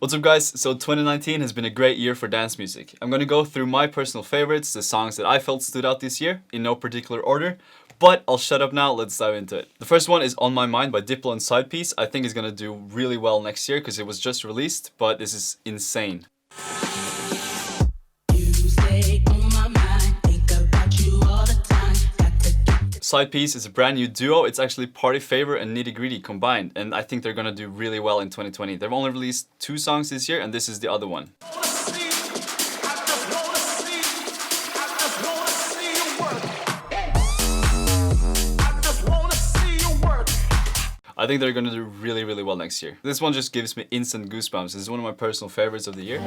What's up guys? So 2019 has been a great year for dance music. I'm gonna go through my personal favorites, the songs that I felt stood out this year, in no particular order. But I'll shut up now, let's dive into it. The first one is On My Mind by Diplo and Side Piece. I think it's gonna do really well next year because it was just released, but this is insane. Side Piece is a brand new duo. It's actually Party Favor and Nitty Gritty combined, and I think they're gonna do really well in 2020. They've only released 2 songs this year, and this is the other one. I think they're gonna do really, really well next year. This one just gives me instant goosebumps. This is one of my personal favorites of the year.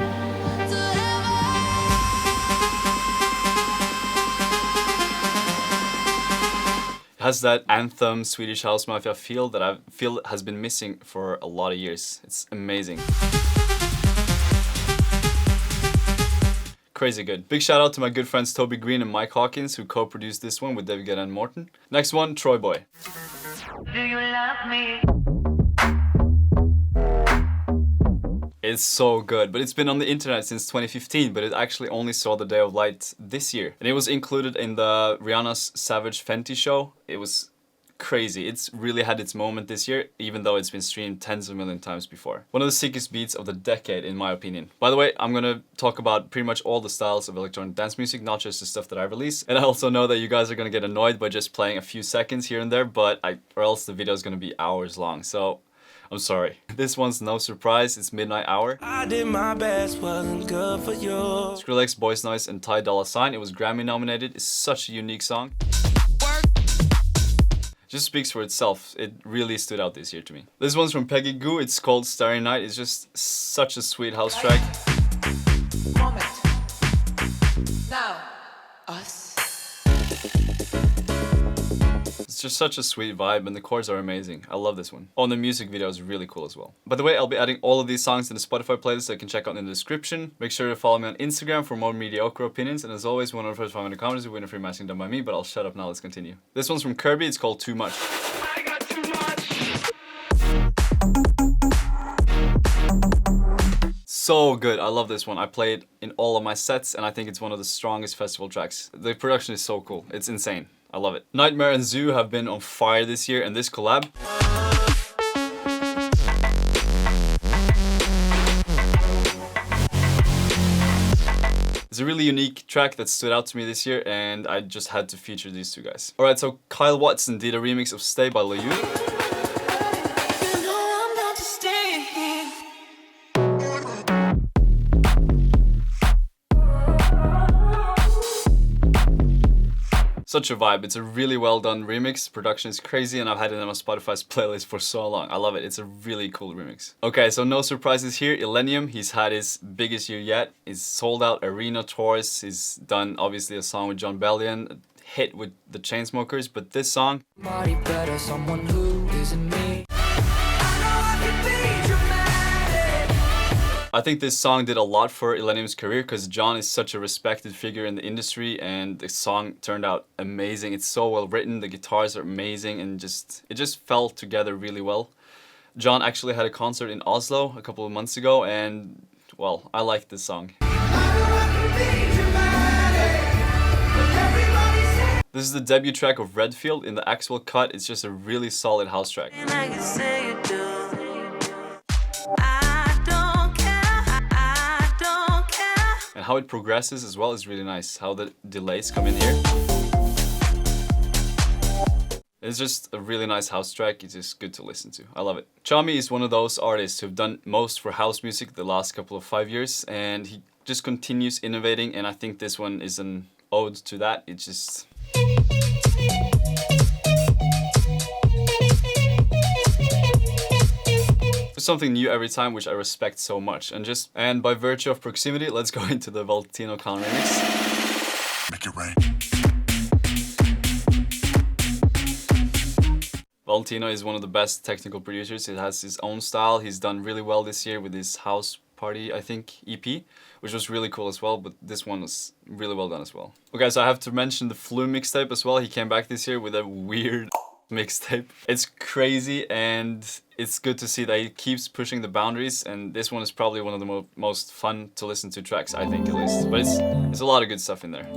Has that anthem Swedish House Mafia feel that I feel has been missing for a lot of years. It's amazing. Crazy good. Big shout out to my good friends Toby Green and Mike Hawkins who co-produced this one with David Guetta and Morton. Next one, Troy Boy. Do you love me? It's so good, but it's been on the internet since 2015, but it actually only saw the day of light this year. And it was included in the Rihanna's Savage Fenty show. It was crazy. It's really had its moment this year, even though it's been streamed tens of million times before. One of the sickest beats of the decade, in my opinion. By the way, I'm gonna talk about pretty much all the styles of electronic dance music, not just the stuff that I release. And I also know that you guys are gonna get annoyed by just playing a few seconds here and there, or else the video is gonna be hours long. So I'm sorry. This one's no surprise, it's Midnight Hour. I did my best, wasn't good for you. Skrillex, Boys Noise, and Ty Dolla $ign. It was Grammy nominated. It's such a unique song. Just speaks for itself. It really stood out this year to me. This one's from Peggy Goo. It's called Starry Night. It's just such a sweet house track. Moment. Now, us. It's just such a sweet vibe and the chords are amazing. I love this one. Oh, and the music video is really cool as well. By the way, I'll be adding all of these songs in the Spotify playlist that you can check out in the description. Make sure to follow me on Instagram for more mediocre opinions. And as always, one of the first 500 comments will win a free matching done by me, but I'll shut up now, let's continue. This one's from Kirby, it's called Too Much. I got too much. So good, I love this one. I play it in all of my sets and I think it's one of the strongest festival tracks. The production is so cool, it's insane. I love it. Nightmare and Zoo have been on fire this year, and this collab. It's a really unique track that stood out to me this year, and I just had to feature these two guys. Alright, so Kyle Watson did a remix of Stay by Layu. Such a vibe. It's a really well done remix. Production is crazy and I've had it on my Spotify's playlist for so long. I love it. It's a really cool remix. Okay, so no surprises here. Illenium, he's had his biggest year yet. He's sold out arena tours. He's done obviously a song with John Bellion, a hit with the Chainsmokers, but this song, someone who isn't me. I think this song did a lot for Illenium's career because John is such a respected figure in the industry and the song turned out amazing. It's so well written, the guitars are amazing and it just fell together really well. John actually had a concert in Oslo a couple of months ago and, well, I like this song. This is the debut track of Redfield. In the actual cut, it's just a really solid house track. And how it progresses as well is really nice. How the delays come in here. It's just a really nice house track. It's just good to listen to. I love it. Chami is one of those artists who've done most for house music the last couple of 5 years. And he just continues innovating. And I think this one is an ode to that. It's just... something new every time, which I respect so much. And by virtue of proximity, let's go into the Valentino Khan remix. Make it rain. Valentino is one of the best technical producers. He has his own style. He's done really well this year with his House Party, I think, EP, which was really cool as well, but this one was really well done as well. Okay, so I have to mention the Flume mixtape as well. He came back this year with a weird mixtape. It's crazy, and it's good to see that he keeps pushing the boundaries, and this one is probably one of the most fun to listen to tracks, I think, at least. But it's a lot of good stuff in there.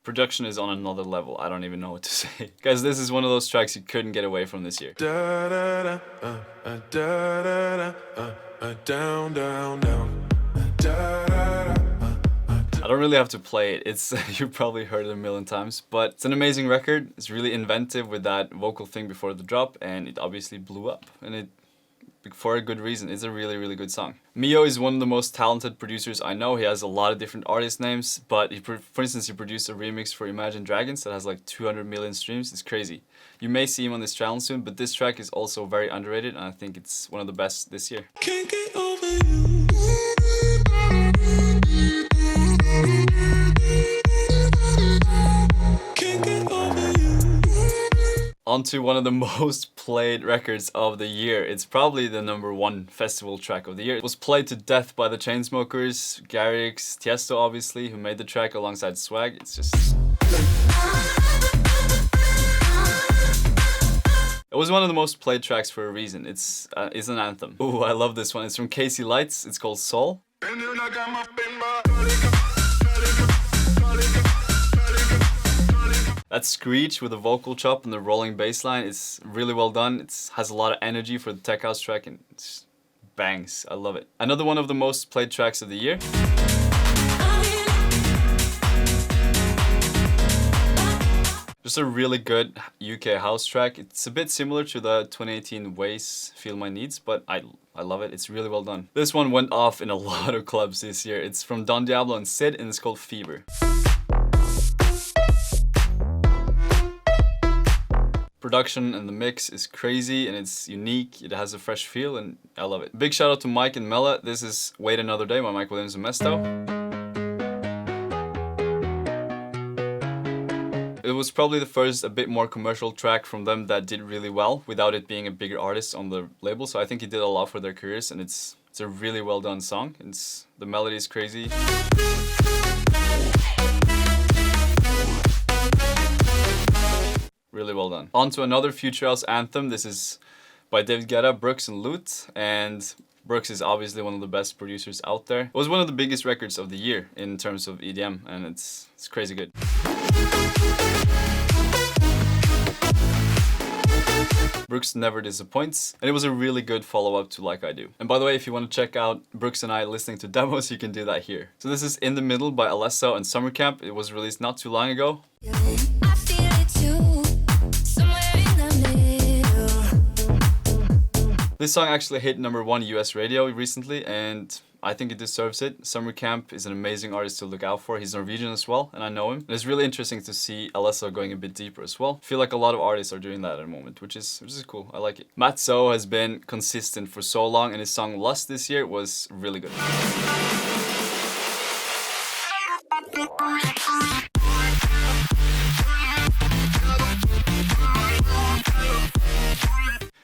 Production is on another level. I don't even know what to say. Guys, this is one of those tracks you couldn't get away from this year. Down, down, down. I don't really have to play it. It's you probably heard it a million times, but it's an amazing record. It's really inventive with that vocal thing before the drop, and it obviously blew up, and it for a good reason. It's a really, really good song. Mio is one of the most talented producers I know. He has a lot of different artist names, but for instance, he produced a remix for Imagine Dragons that has like 200 million streams. It's crazy. You may see him on this channel soon, but this track is also very underrated, and I think it's one of the best this year. Can't get over you. Onto one of the most played records of the year. It's probably the #1 festival track of the year. It was played to death by the Chainsmokers, Garrix, Tiesto obviously, who made the track alongside Swag. It's just... It was one of the most played tracks for a reason. It's an anthem. Ooh, I love this one. It's from Casey Lights. It's called Soul. That screech with the vocal chop and the rolling bass line is really well done. It has a lot of energy for the tech house track, and it just bangs. I love it. Another one of the most played tracks of the year. Just a really good UK house track. It's a bit similar to the 2018 Waze Feel My Needs, but I love it. It's really well done. This one went off in a lot of clubs this year. It's from Don Diablo and Sid, and it's called Fever. Production and the mix is crazy, and it's unique. It has a fresh feel, and I love it. Big shout out to Mike and Mella. This is Wait Another Day by Mike Williams and Mesto. It was probably the first a bit more commercial track from them that did really well without it being a bigger artist on the label, so I think he did a lot for their careers, and it's a really well done song. The melody is crazy. Really well done. On to another Future House anthem. This is by David Guetta, Brooks, and Lute. And Brooks is obviously one of the best producers out there. It was one of the biggest records of the year in terms of EDM, and it's crazy good. Brooks never disappoints, and it was a really good follow-up to Like I Do. And by the way, if you want to check out Brooks and I listening to demos, you can do that here. So this is In the Middle by Alesso and Summer Camp. It was released not too long ago. This song actually hit #1 US radio recently, and I think it deserves it. Summer Camp is an amazing artist to look out for. He's Norwegian as well, and I know him. And it's really interesting to see Alesso going a bit deeper as well. I feel like a lot of artists are doing that at the moment, which is cool. I like it. Matt So has been consistent for so long, and his song Lust this year was really good.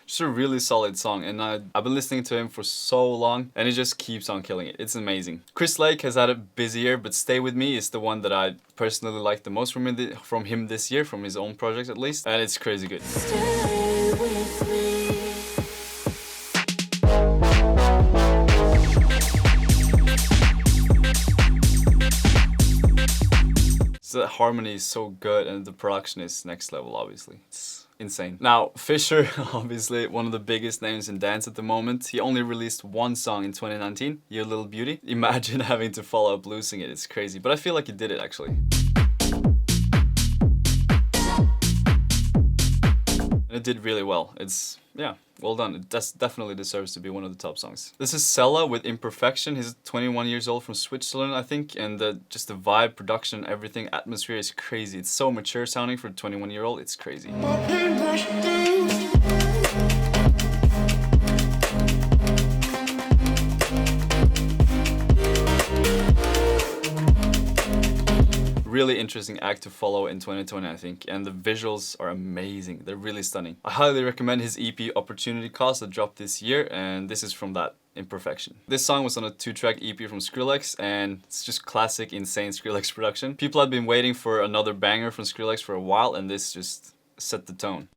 Just a really solid song, and I've been listening to him for so long, and he just keeps on killing it. It's amazing. Chris Lake has had a busy year, but Stay With Me is the one that I personally like the most from him this year, from his own project at least, and it's crazy good. Stay with me. So the harmony is so good, and the production is next level, obviously. It's insane. Now, Fisher, obviously one of the biggest names in dance at the moment. He only released one song in 2019, Your Little Beauty. Imagine having to follow up losing it. It's crazy, but I feel like he did it actually. And it did really well. Yeah, well done. It definitely deserves to be one of the top songs. This is Sella with Imperfection. He's 21 years old from Switzerland, I think, and just the vibe, production, everything, atmosphere is crazy. It's so mature sounding for a 21-year-old. It's crazy. really interesting act to follow in 2020, I think, and the visuals are amazing. They're really stunning. I highly recommend his EP Opportunity Cost that dropped this year, and this is from that, Imperfection. This song was on a 2-track EP from Skrillex, and it's just classic, insane Skrillex production. People had been waiting for another banger from Skrillex for a while, and this just set the tone.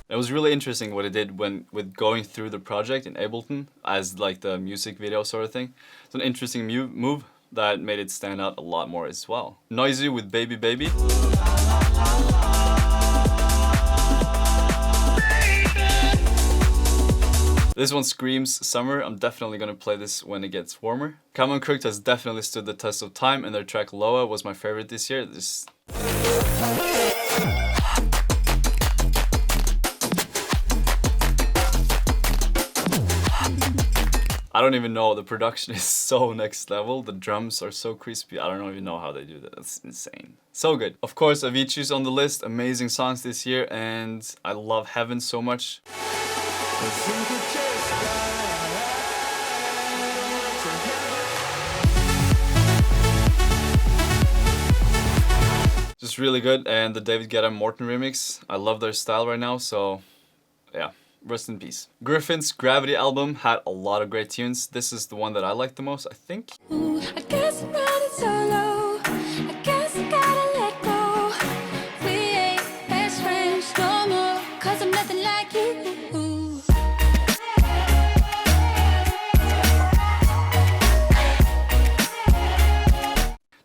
It was really interesting what it did with going through the project in Ableton as like the music video sort of thing. It's an interesting move that made it stand out a lot more as well. Noisy with Baby Baby. This one screams summer. I'm definitely gonna play this when it gets warmer. Common Crooked has definitely stood the test of time, and their track Loa was my favorite this year. I don't even know, the production is so next level. The drums are so crispy. I don't even know how they do that. That's insane. So good. Of course, Avicii's on the list. Amazing songs this year, and I love Heaven so much. Just really good, and the David Guetta Morton remix. I love their style right now, so yeah. Rest in peace. Griffin's Gravity album had a lot of great tunes. This is the one that I like the most, I think. Ooh, I guess I'm running solo. I guess I gotta let go. We ain't best friends no more, 'cause I'm nothing like you.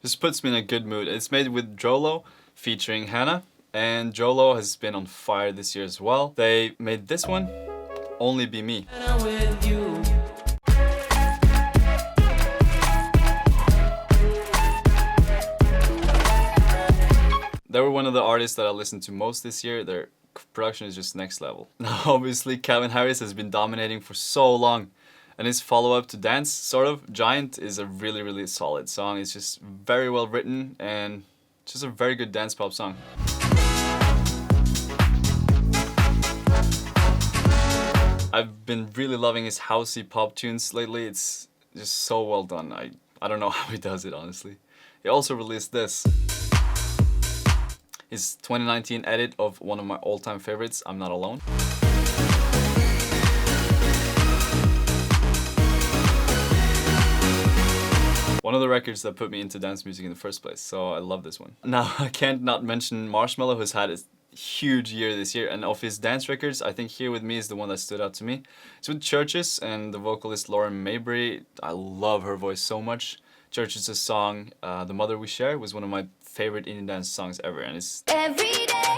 This puts me in a good mood. It's made with Jolo featuring Hannah. And Jolo has been on fire this year as well. They made this one, Only Be Me. They were one of the artists that I listened to most this year. Their production is just next level. Now, obviously, Calvin Harris has been dominating for so long. And his follow-up to Dance, sort of, Giant, is a really, really solid song. It's just very well written and just a very good dance pop song. I've been really loving his housey pop tunes lately. It's just so well done. I don't know how he does it, honestly. He also released this. His 2019 edit of one of my all-time favorites, I'm Not Alone. One of the records that put me into dance music in the first place, so I love this one. Now, I can't not mention Marshmello, who's had a huge year this year, and of his dance records, I think Here With Me is the one that stood out to me. It's with Churches and the vocalist Lauren Mabry. I love her voice so much. Churches' song, The Mother We Share, was one of my favorite indie dance songs ever, and it's... Every day,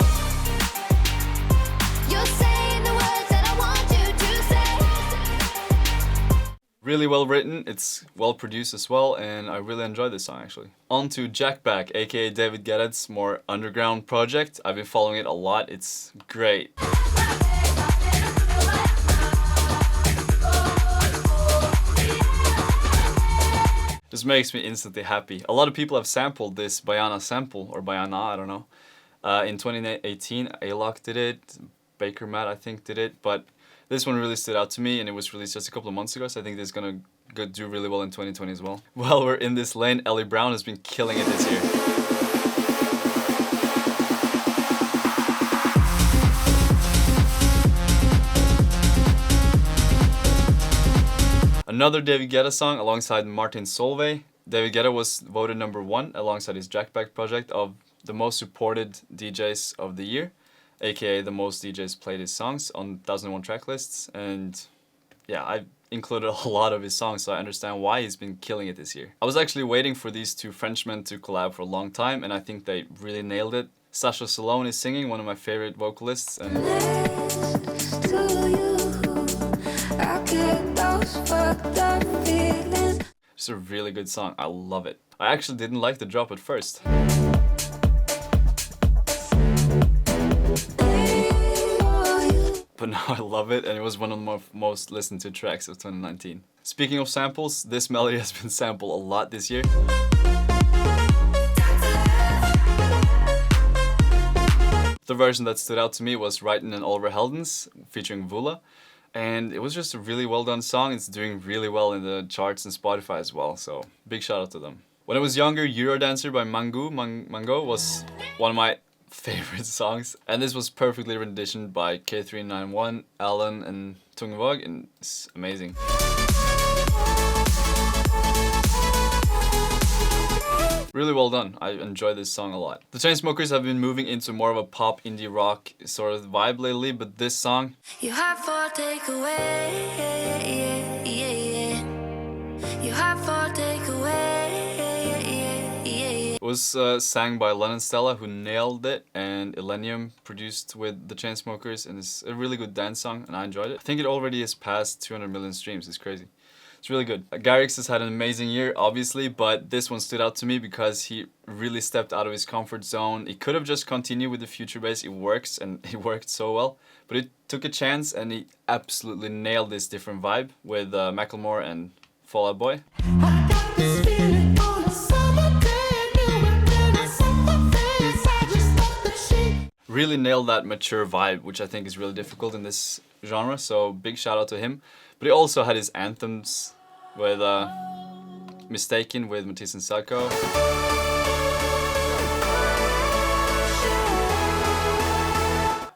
you're saying the words that I want you to say. Really well written, it's well produced as well, and I really enjoy this song actually. On to Jack Back, aka David Guetta's more underground project. I've been following it a lot, it's great. This makes me instantly happy. A lot of people have sampled this Bayana sample, or Bayana, I don't know. In 2018, A-Lock did it, Baker Matt I think did it, but this one really stood out to me, and it was released just a couple of months ago, so I think this is gonna do really well in 2020 as well. While we're in this lane, Ellie Brown has been killing it this year. Another David Guetta song alongside Martin Solveig. David Guetta was voted #1 alongside his Jack Back project of the most supported DJs of the year, aka the most DJs played his songs on 1001 track lists, and yeah, I included a lot of his songs, so I understand why he's been killing it this year. I was actually waiting for these two Frenchmen to collab for a long time, and I think they really nailed it. Sacha Salone is singing, one of my favorite vocalists, and it's a really good song. I love it. I actually didn't like the drop at first. But now I love it, and it was one of my most listened to tracks of 2019. Speaking of samples, this melody has been sampled a lot this year. The version that stood out to me was Writin' and Oliver Heldens featuring Vula. And it was just a really well done song. It's doing really well in the charts and Spotify as well. So big shout out to them. When I was younger, Eurodancer by Mango was one of my favorite songs. And this was perfectly renditioned by K391, Alan and Tungvåg, and it's amazing. Really well done. I enjoy this song a lot. The Chainsmokers have been moving into more of a pop indie rock sort of vibe lately, but this song, You have for takeaway, You have for takeaway, it was sang by Lennon Stella, who nailed it, and Illenium produced with the Chainsmokers, and it's a really good dance song, and I enjoyed it. I think it already has passed 200 million streams. It's crazy. It's really good. Garrix has had an amazing year, obviously, but this one stood out to me because he really stepped out of his comfort zone. He could have just continued with the future bass. It works, and it worked so well. But he took a chance, and he absolutely nailed this different vibe with Macklemore and Fall Out Boy. Really nailed that mature vibe, which I think is really difficult in this genre, so big shout out to him. But he also had his anthems with Mistaken with Matisse and Psycho.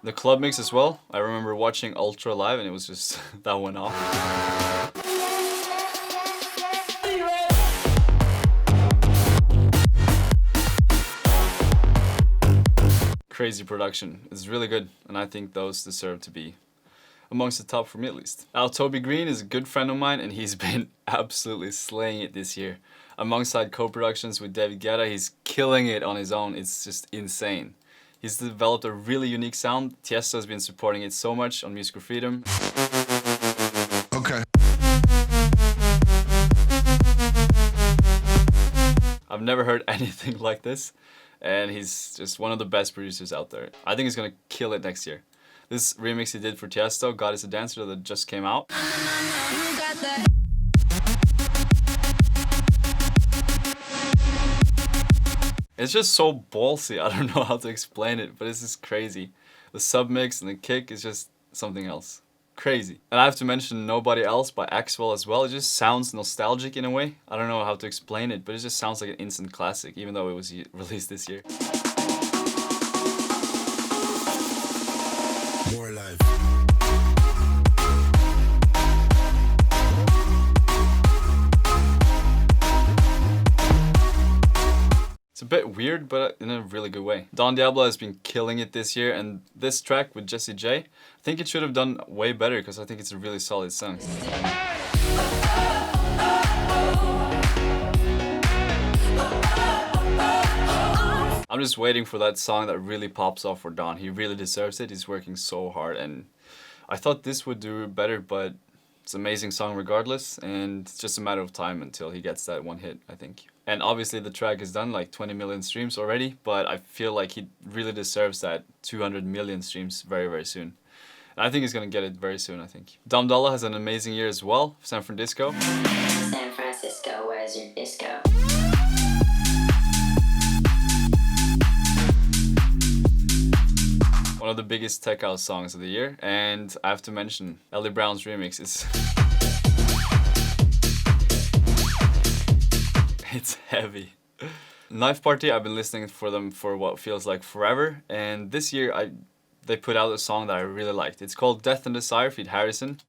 The club mix as well. I remember watching Ultra live and it was just, that went off. Crazy production. It's really good, and I think those deserve to be amongst the top for me at least. Now, Toby Green is a good friend of mine, and he's been absolutely slaying it this year. Alongside co-productions with David Guetta, he's killing it on his own. It's just insane. He's developed a really unique sound. Tiesto has been supporting it so much on Musical Freedom. Okay. I've never heard anything like this, and he's just one of the best producers out there. I think he's gonna kill it next year. This remix he did for Tiesto, God Is a Dancer, that just came out. It's just so ballsy. I don't know how to explain it, but it's just crazy. The submix and the kick is just something else. Crazy. And I have to mention Nobody Else by Axwell as well. It just sounds nostalgic in a way. I don't know how to explain it, but it just sounds like an instant classic, even though it was released this year. More life. It's a bit weird, but in a really good way. Don Diablo has been killing it this year, and this track with Jessie J, I think it should have done way better because I think it's a really solid song. I'm just waiting for that song that really pops off for Don. He really deserves it. He's working so hard, and I thought this would do better, but it's an amazing song regardless, and it's just a matter of time until he gets that one hit, I think. And obviously the track has done like 20 million streams already, but I feel like he really deserves that 200 million streams very, very soon. And I think he's gonna get it very soon, I think. Dom Dolla has an amazing year as well, San Francisco. San Francisco, where's your disco? One of the biggest tech house songs of the year, and I have to mention Ellie Brown's remix is it's heavy. Knife Party, I've been listening for them for what feels like forever, and this year they put out a song that I really liked. It's called Death and Desire feat. Harrison.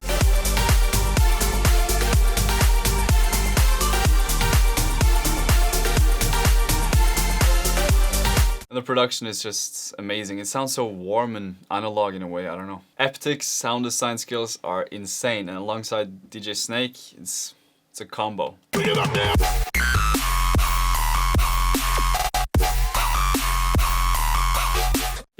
And the production is just amazing. It sounds so warm and analog in a way, I don't know. Eptic's sound design skills are insane, and alongside DJ Snake, it's a combo.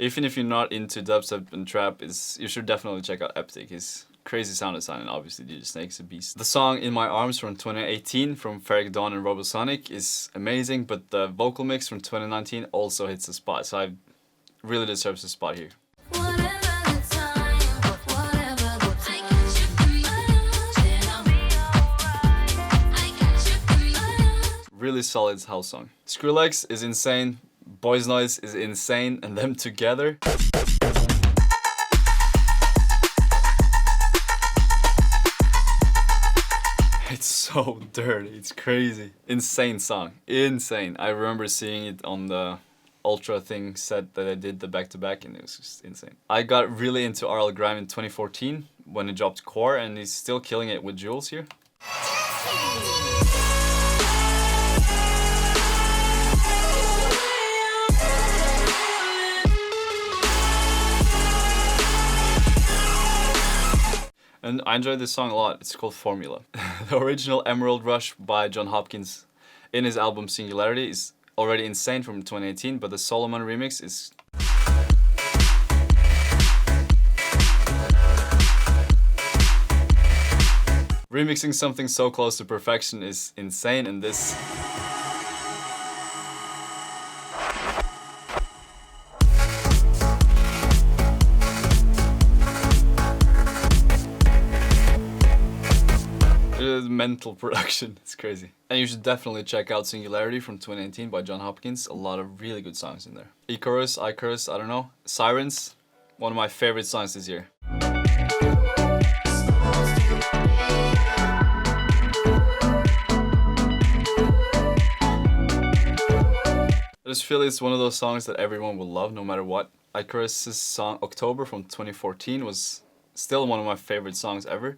Even if you're not into dubstep and trap, you should definitely check out Eptic. His crazy sound design, and obviously DJ Snake's a beast. The song In My Arms from 2018 from Ferric Dawn and Robosonic is amazing, but the vocal mix from 2019 also hits the spot, so I really deserves a spot here. Really solid house song. Skrillex is insane, Boys Noise is insane, and them together. so dirty. It's crazy. Insane song. Insane. I remember seeing it on the Ultra thing set that I did the back-to-back, and it was just insane. I got really into RL Grime in 2014 when he dropped Core, and he's still killing it with Jules here. And I enjoyed this song a lot. It's called Formula. The original Emerald Rush by John Hopkins in his album Singularity is already insane from 2018, but the Solomon remix is... Remixing something so close to perfection is insane, and this... mental production. It's crazy. And you should definitely check out Singularity from 2019 by John Hopkins. A lot of really good songs in there. Icarus, I don't know. Sirens, one of my favorite songs this year. I just feel it's one of those songs that everyone will love no matter what. Icarus' song October from 2014 was still one of my favorite songs ever.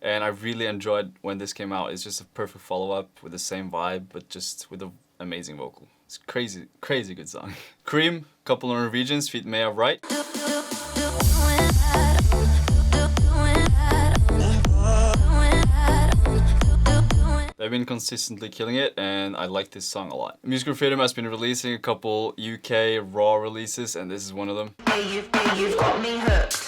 And I really enjoyed when this came out. It's just a perfect follow-up with the same vibe, but just with an amazing vocal. It's crazy, crazy good song. Cream, couple of Norwegians, feat Maya Wright. They've been consistently killing it, and I like this song a lot. Musical Freedom has been releasing a couple UK raw releases, and this is one of them. Hey, you've got me hooked.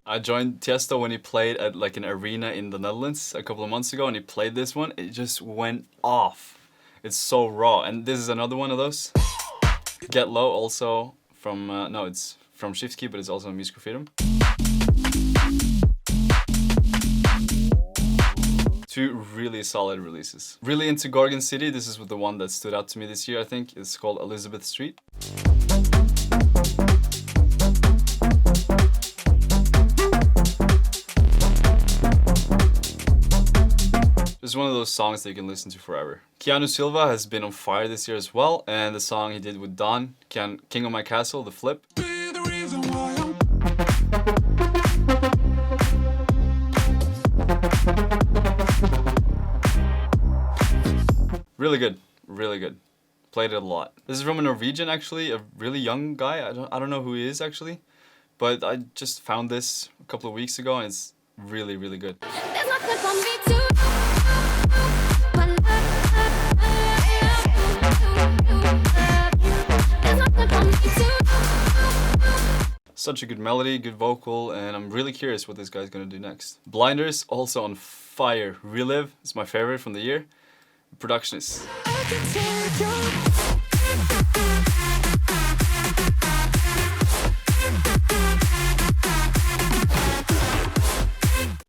I joined Tiesto when he played at like an arena in the Netherlands a couple of months ago, and he played this one. It just went off. It's so raw, and this is another one of those. Get Low, also from no, it's from Shift Key, but it's also on Musical Freedom. Two really solid releases. Really into Gorgon City. This is the one that stood out to me this year. I think it's called Elizabeth Street. It's one of those songs that you can listen to forever. Keanu Silva has been on fire this year as well, and the song he did with Don, King of My Castle, The Flip. Really good, really good. Played it a lot. This is from a Norwegian, actually, a really young guy. I don't know who he is actually, but I just found this a couple of weeks ago, and it's really, really good. There's nothing for me to do. There's nothing for me to do. Such a good melody, good vocal, and I'm really curious what this guy's gonna do next. Blinders, also on fire. Relive is my favorite from the year. Production is...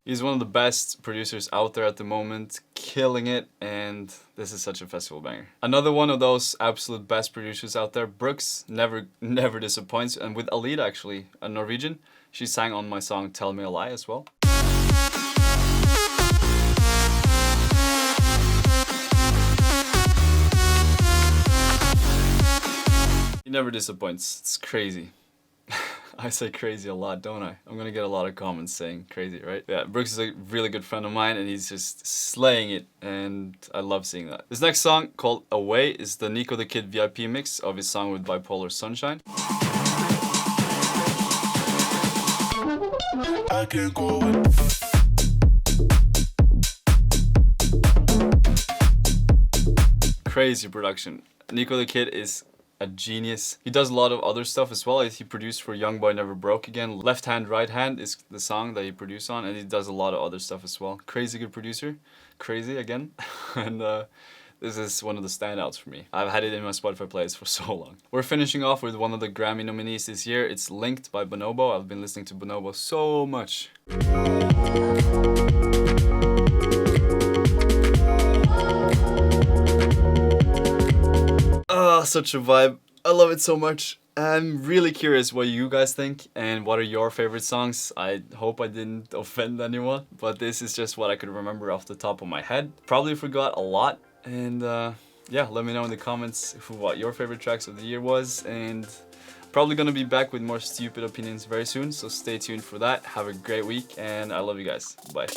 He's one of the best producers out there at the moment, killing it, and this is such a festival banger. Another one of those absolute best producers out there, Brooks, never disappoints, and with Alida actually, a Norwegian, she sang on my song Tell Me a Lie as well. He never disappoints, it's crazy. I say crazy a lot, don't I? I'm gonna get a lot of comments saying crazy, right? Yeah, Brooks is a really good friend of mine, and he's just slaying it, and I love seeing that. This next song, called Away, is the Nico the Kid VIP mix of his song with Bipolar Sunshine. I can't go away. Crazy production. Nico the Kid is a genius. He does a lot of other stuff as well. He produced for Young Boy Never Broke Again. Left Hand, Right Hand is the song that he produced on, and he does a lot of other stuff as well. Crazy good producer. Crazy again. And this is one of the standouts for me. I've had it in my Spotify playlist for so long. We're finishing off with one of the Grammy nominees this year. It's Linked by Bonobo. I've been listening to Bonobo so much. Such a vibe. I love it so much. I'm really curious what you guys think and what are your favorite songs. I hope I didn't offend anyone, but this is just what I could remember off the top of my head. Probably forgot a lot, and yeah, let me know in the comments what your favorite tracks of the year was, and probably gonna be back with more stupid opinions very soon, so stay tuned for that. Have a great week, and I love you guys. Bye.